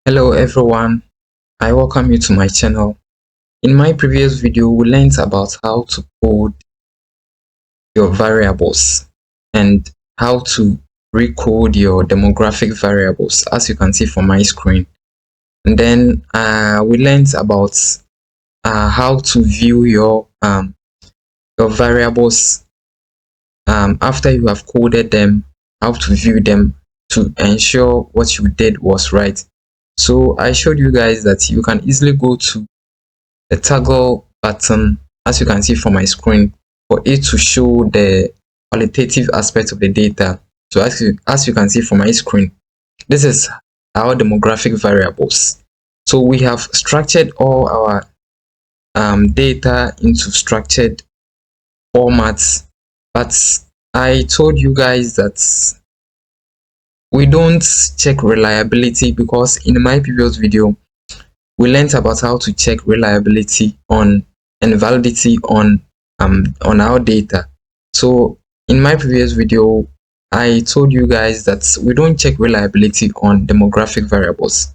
Hello everyone, I welcome you to my channel. In my previous video, we learned about how to code your variables and how to recode your demographic variables, as you can see from my screen. And then we learned about how to view your variables after you have coded them, how to view them to ensure what you did was right. So I showed you guys that you can easily go to the toggle button, as you can see from my screen, for it to show the qualitative aspect of the data. So as you can see from my screen, this is our demographic variables. So we have structured all our data into structured formats, but I told you guys that we don't check reliability, because in my previous video we learned about how to check reliability on and validity on our data. So in my previous video I told you guys that we don't check reliability on demographic variables.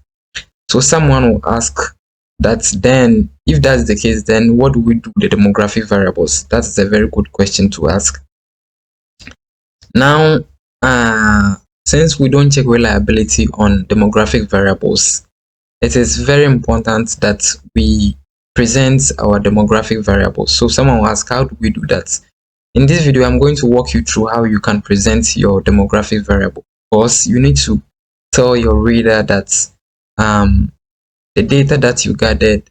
So someone will ask that, then if that's the case, then what do we do with the demographic variables? That's a very good question to ask. Now since we don't check reliability on demographic variables, it is very important that we present our demographic variables. So someone will ask, how do we do that? In this video, I'm going to walk you through how you can present your demographic variable. Because you need to tell your reader that the data that you gathered,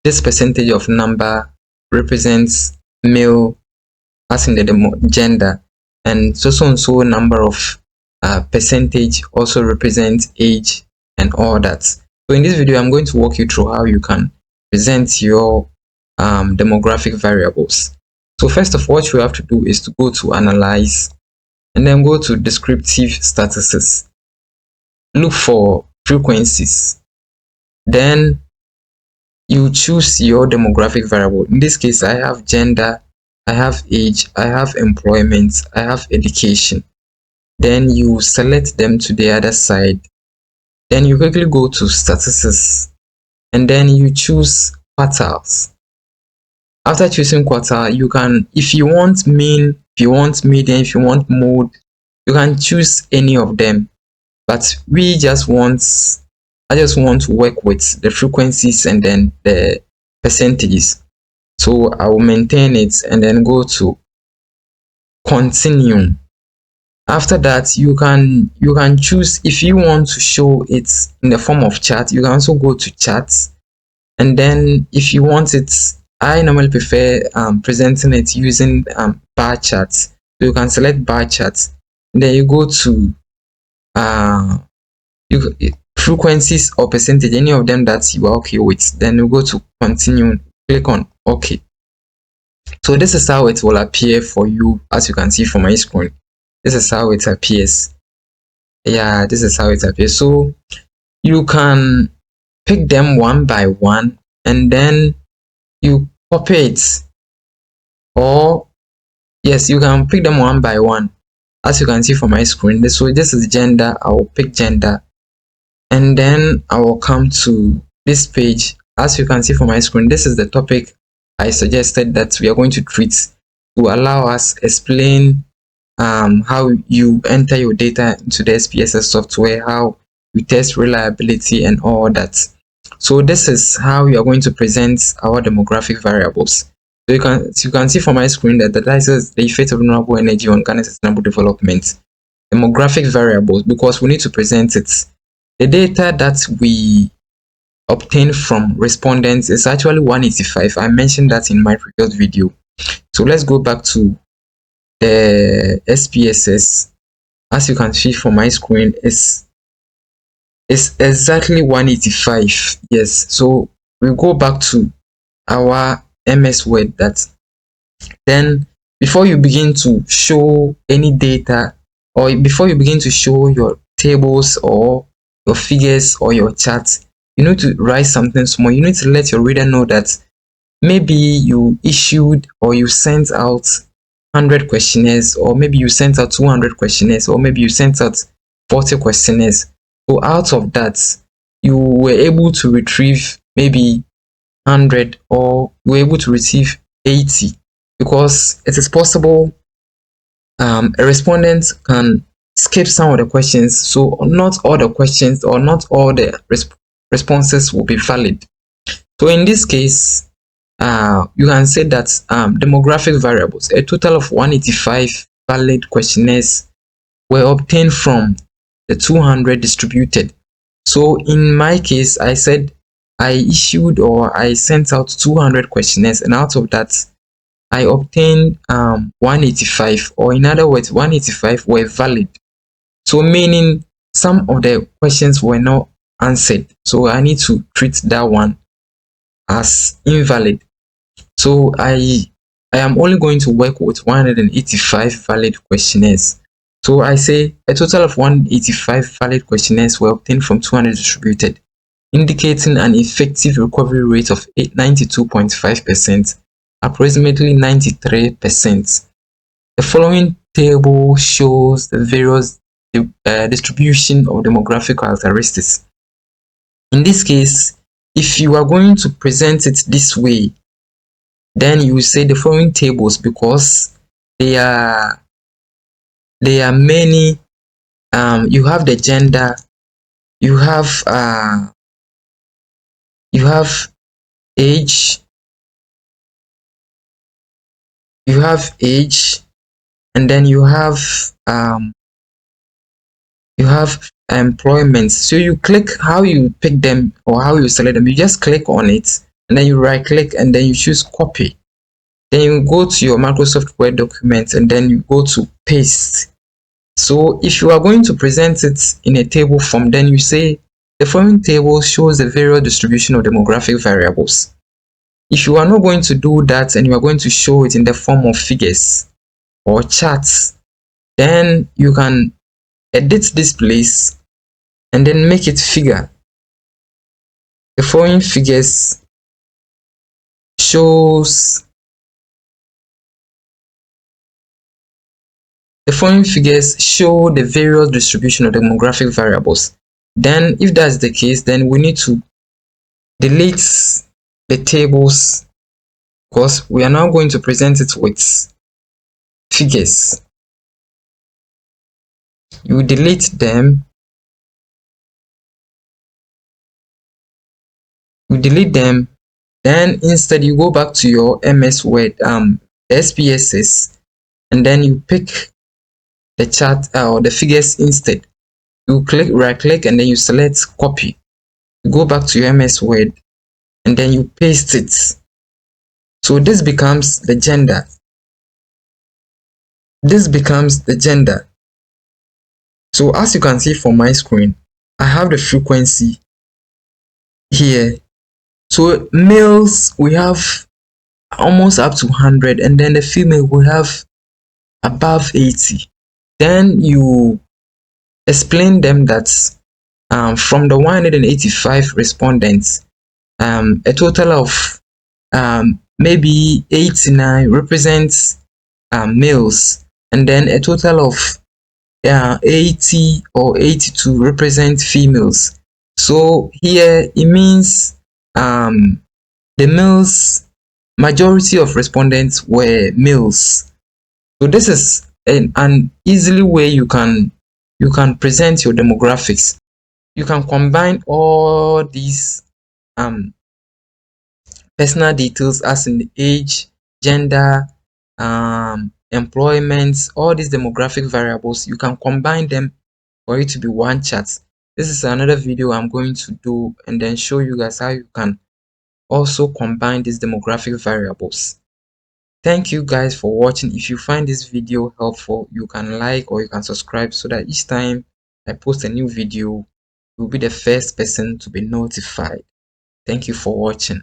this percentage of number represents male, as in the gender, and so and so number of percentage also represents age and all that. So in this video, I'm going to walk you through how you can present your demographic variables. So first of all, what you have to do is to go to Analyze and then go to Descriptive Statistics. Look for frequencies. Then you choose your demographic variable. In this case, I have gender, I have age, I have employment, I have education. Then you select them to the other side. Then you quickly go to Statistics and then you choose quartiles. After choosing quartile, you can, if you want mean, if you want median, if you want mode, you can choose any of them. But I just want to work with the frequencies and then the percentages. So I will maintain it and then go to Continue. After that, you can choose if you want to show it in the form of chart. You can also go to charts, and then if you want it, I normally prefer presenting it using bar charts. So you can select bar charts, and then you go to frequencies or percentage, any of them that you are okay with. Then you go to Continue, click on OK. So this is how it will appear for you, as you can see from my screen. This is how it appears. Yeah, this is how it appears. So you can pick them one by one and then you copy it, or yes, you can pick them one by one, as you can see from my screen. So this is gender. I will pick gender and then I will come to this page. As you can see from my screen, this is the topic I suggested that we are going to treat to allow us explain how you enter your data into the SPSS software, how you test reliability and all that. So this is how we are going to present our demographic variables. So you can see from my screen that that is the effect of renewable energy on Ghana's sustainable development. Demographic variables, because we need to present it. The data that we obtain from respondents is actually 185. I mentioned that in my previous video. So let's go back to the SPSS. As you can see from my screen, is exactly 185. Yes, so we go back to our MS Word. That then before you begin to show any data, or before you begin to show your tables or your figures or your charts, you need to write something small. You need to let your reader know that maybe you issued or you sent out 100 questionnaires, or maybe you sent out 200 questionnaires, or maybe you sent out 40 questionnaires. So out of that, you were able to retrieve maybe 100 or you were able to receive 80, because it is possible a respondent can skip some of the questions, so not all the questions or not all the responses will be valid. So in this case, you can say that demographic variables, a total of 185 valid questionnaires were obtained from the 200 distributed. So in my case, I said I issued or I sent out 200 questionnaires, and out of that, I obtained 185, or in other words, 185 were valid. So meaning some of the questions were not answered. So I need to treat that one as invalid. So I am only going to work with 185 valid questionnaires. So I say a total of 185 valid questionnaires were obtained from 200 distributed, indicating an effective recovery rate of 92.5%, approximately 93%. The following table shows the various distribution of demographic characteristics. In this case, if you are going to present it this way, then you will say the following tables, because there are many. You have the gender, you have age, and then you have employment. So you click how you pick them or how you select them. You just click on it and then you right click and then you choose copy. Then you go to your Microsoft Word document and then you go to paste. So if you are going to present it in a table form, then you say the following table shows the various distribution of demographic variables. If you are not going to do that and you are going to show it in the form of figures or charts, then you can edit this place and then make it figure. The following figures shows show the various distribution of demographic variables. Then if that's the case, then we need to delete the tables, because we are now going to present it with figures. You delete them, then instead you go back to your MS Word, SPSS, and then you pick the chart or the figures instead. You right click and then you select copy. You go back to your MS Word and then you paste it. So this becomes the gender. So as you can see from my screen, I have the frequency here. So males, we have almost up to 100, and then the female we have above 80. Then you explain them that from the 185 respondents, a total of maybe 89 represents males, and then a total of 80 or 82 represent females. So here it means the males, majority of respondents were males. So this is an easily way you can present your demographics. You can combine all these personal details, as in the age, gender, employment, all these demographic variables. You can combine them for it to be one chart. This is another video I'm going to do and then show you guys how you can also combine these demographic variables. Thank you guys for watching. If you find this video helpful, you can like or you can subscribe, so that each time I post a new video, you'll be the first person to be notified. Thank you for watching.